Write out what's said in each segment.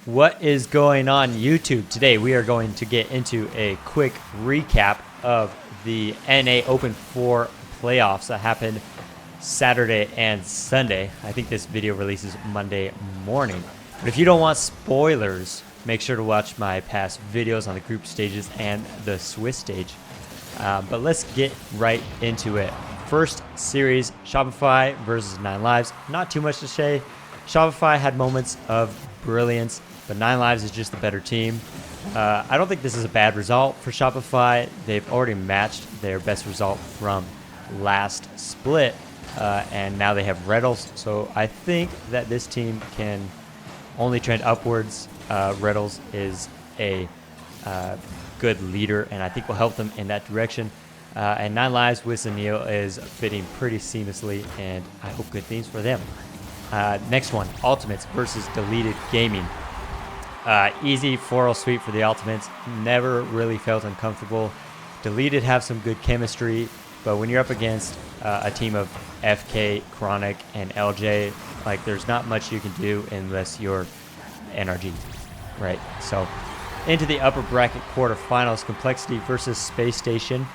What is going on YouTube? Today we are going to get into a quick recap of the NA Open 4 playoffs that happened Saturday and Sunday. I think this video releases Monday morning. But if you don't want spoilers, make sure to watch my past videos on the group stages and the Swiss stage. But let's get right into it. First series, Shopify versus 9 Lives. Not too much to say. Shopify had moments of brilliance, but 9 Lives is just the better team. I don't think this is a bad result for Shopify. They've already matched their best result from last split, and now they have Reddles. So I think that this team can only trend upwards. Reddles is a good leader, and I think will help them in that direction. And 9 Lives with Zanil is fitting pretty seamlessly, and I hope good things for them. Next one, Ultimates versus Deleted Gaming. Easy 4-0 sweep for the Ultimates. Never really felt uncomfortable. Deleted have some good chemistry, but when you're up against a team of FK, Chronic, and LJ, like there's not much you can do unless you're NRG, right? So into the upper bracket quarterfinals, Complexity versus Space Station.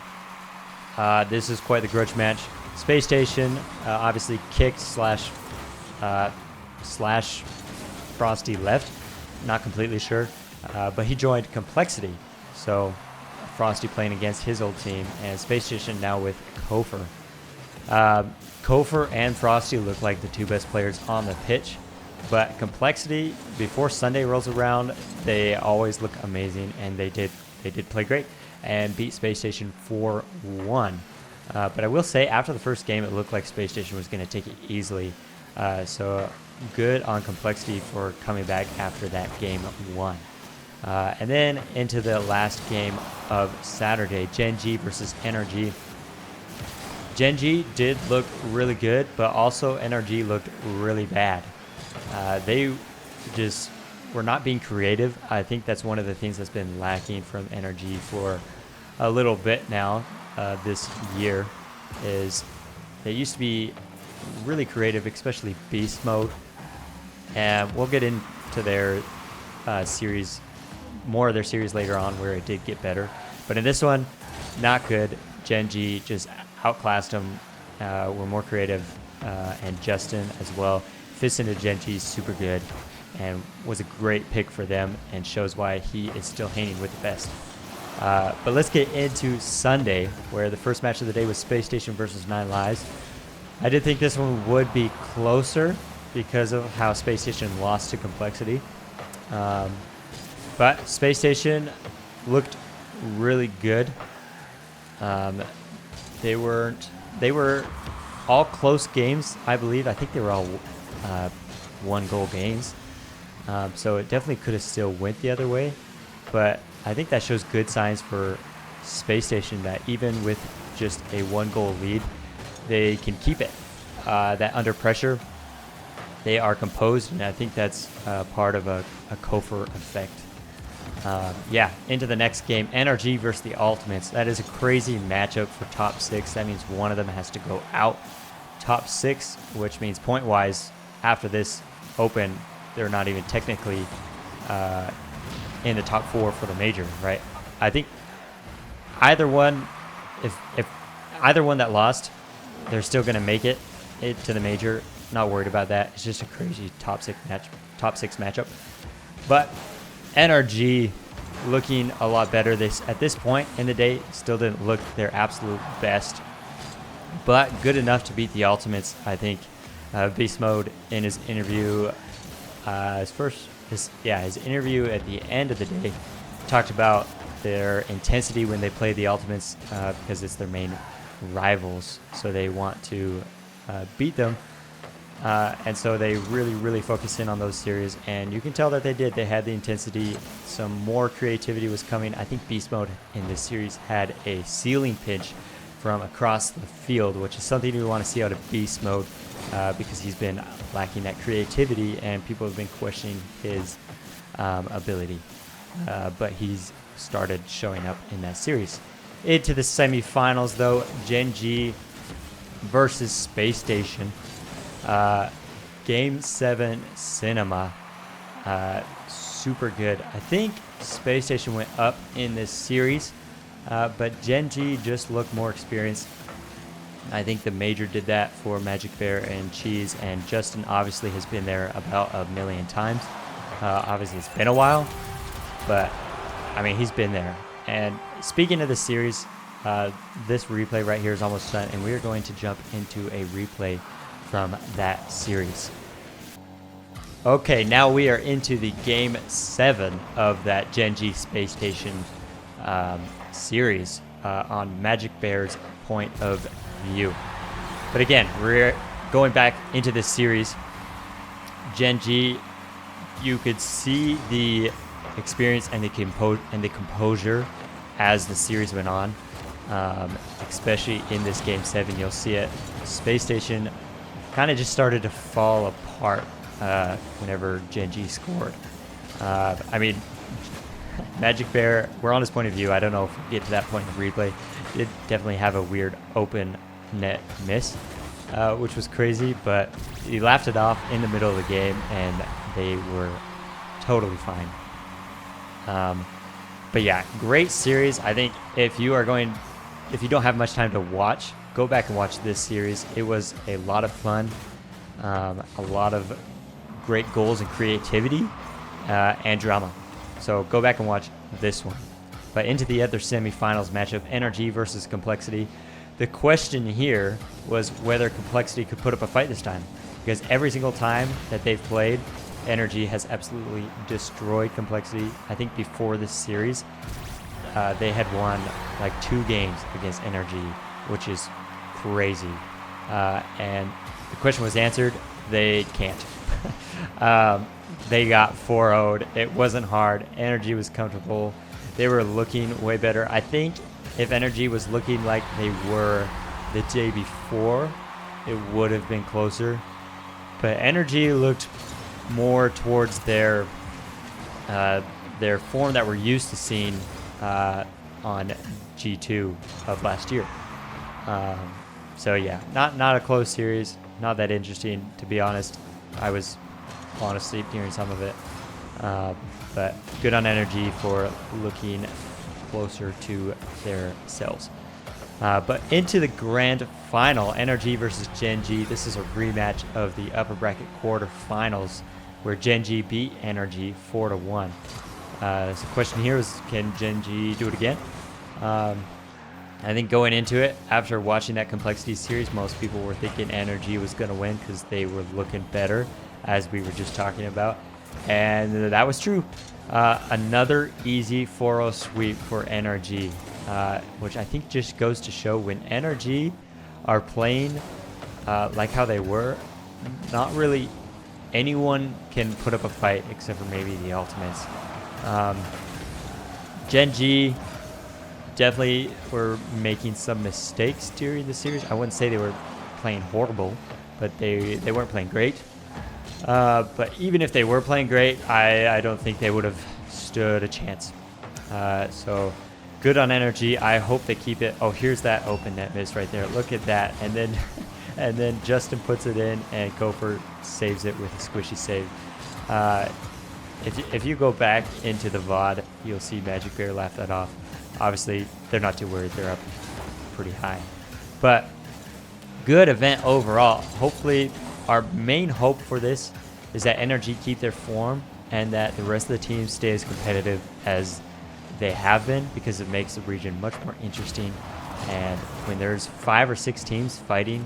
This is quite the grudge match. Space Station obviously kicked slash Frosty left. Not completely sure, but he joined Complexity. So Frosty playing against his old team, and Space Station now with Kofer. Kofer and Frosty look like the two best players on the pitch, but Complexity, before Sunday rolls around, they always look amazing, and they did play great and beat Space Station 4-1. But I will say, after the first game, it looked like Space Station was going to take it easily. So good on Complexity for coming back after that game 1. And then into the last game of Saturday, Gen G versus NRG. Gen G did look really good, but also NRG looked really bad. They just were not being creative. I think that's one of the things that's been lacking from NRG for a little bit now this year, is they used to be really creative, especially Beast Mode. And we'll get into their series, more of their series later on, where it did get better. But in this one, not good. Gen G just outclassed them, were more creative, and Justin as well fits into Gen G super good and was a great pick for them, and shows why he is still hanging with the best. But let's get into Sunday, where the first match of the day was Space Station versus 9 Lives. I did think this one would be closer because of how Space Station lost to Complexity. But Space Station looked really good. They were all close games, I believe. I think they were all one-goal games. So it definitely could have still went the other way. But I think that shows good signs for Space Station, that even with just a one-goal lead, they can keep it. That under pressure, they are composed, and I think that's part of a Kofer effect. Yeah, into the next game, NRG versus the Ultimates. That is a crazy matchup for top 6. That means one of them has to go out. Top 6, which means point-wise, after this Open, they're not even technically in the top 4 for the major, right? I think either one, if either one that lost, they're still going to make it to the major. Not worried about that. It's just a crazy top 6 matchup. But NRG looking a lot better. At this point in the day, still didn't look their absolute best, but good enough to beat the Ultimates, I think. Beast Mode in his interview, his interview at the end of the day, talked about their intensity when they play the Ultimates, because it's their main rivals, so they want to beat them, and so they really focus in on those series, and you can tell that they did. They had the intensity. Some more creativity was coming. I think Beast Mode in this series had a ceiling pinch from across the field, which is something we want to see out of Beast Mode, because he's been lacking that creativity, and people have been questioning his ability, but he's started showing up in that series. Into the semifinals, though, Gen G versus Space Station. Game 7 Cinema. Super good. I think Space Station went up in this series, but Gen G just looked more experienced. I think the Major did that for Magic Bear and Cheese, and Justin obviously has been there about a million times. Obviously it's been a while, but I mean, he's been there. And speaking of the series, this replay right here is almost done, and we are going to jump into a replay from that series. Okay, now we are into the Game 7 of that Gen G Space Station series on Magic Bear's point of view. But again, we're going back into this series. Gen G, you could see the experience and the composure as the series went on, especially in this Game 7. You'll see it. Space Station kind of just started to fall apart whenever Gen G scored. I mean, Magic Bear, we're on his point of view. I don't know if we get to that point of replay. Did definitely have a weird open net miss, which was crazy, but he laughed it off in the middle of the game, and they were totally fine. But yeah, great series. I think if you don't have much time to watch, go back and watch this series. It was a lot of fun, a lot of great goals and creativity, and drama. So go back and watch this one. But into the other semifinals matchup, Energy versus Complexity. The question here was whether Complexity could put up a fight this time, because every single time that they've played, Energy has absolutely destroyed Complexity. I think before this series, they had won like 2 games against Energy, which is crazy. And the question was answered. They can't. They got 4-0'd. It wasn't hard. Energy was comfortable. They were looking way better. I think if Energy was looking like they were the day before, it would have been closer. But Energy looked more towards their form that we're used to seeing on G2 of last year. So yeah, not a close series, not that interesting, to be honest. I was falling asleep during some of it, but good on Energy for looking closer to their selves. But into the grand final, Energy versus Gen G. This is a rematch of the upper bracket quarterfinals, where Gen G beat Energy 4-1. So the question here is, can Gen G do it again? I think going into it, after watching that Complexity series, most people were thinking Energy was going to win because they were looking better, as we were just talking about. And that was true. Another easy 4-0 sweep for Energy, which I think just goes to show when Energy are playing like how they were, not really anyone can put up a fight except for maybe the Ultimates. Gen G definitely were making some mistakes during the series. I wouldn't say they were playing horrible, but they weren't playing great. But even if they were playing great, I don't think they would have stood a chance. So good on Energy. I hope they keep it. Oh, here's that open net miss right there. Look at that. And then and then Justin puts it in, and Gopher saves it with a squishy save. If you go back into the VOD, you'll see Magic Bear laugh that off. Obviously, they're not too worried. They're up pretty high. But good event overall. Hopefully, our main hope for this is that Energy keep their form and that the rest of the teams stay as competitive as they have been, because it makes the region much more interesting. And when there's 5 or 6 teams fighting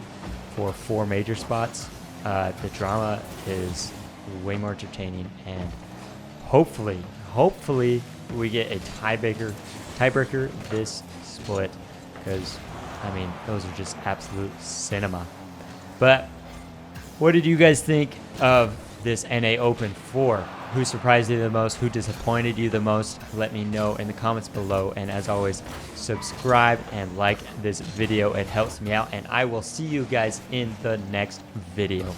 for 4 major spots, the drama is way more entertaining. And hopefully we get a tiebreaker this split, because I mean, those are just absolute cinema. But what did you guys think of this NA Open 4? Who surprised you the most? Who disappointed you the most? Let me know in the comments below. And as always, subscribe and like this video. It helps me out. And I will see you guys in the next video.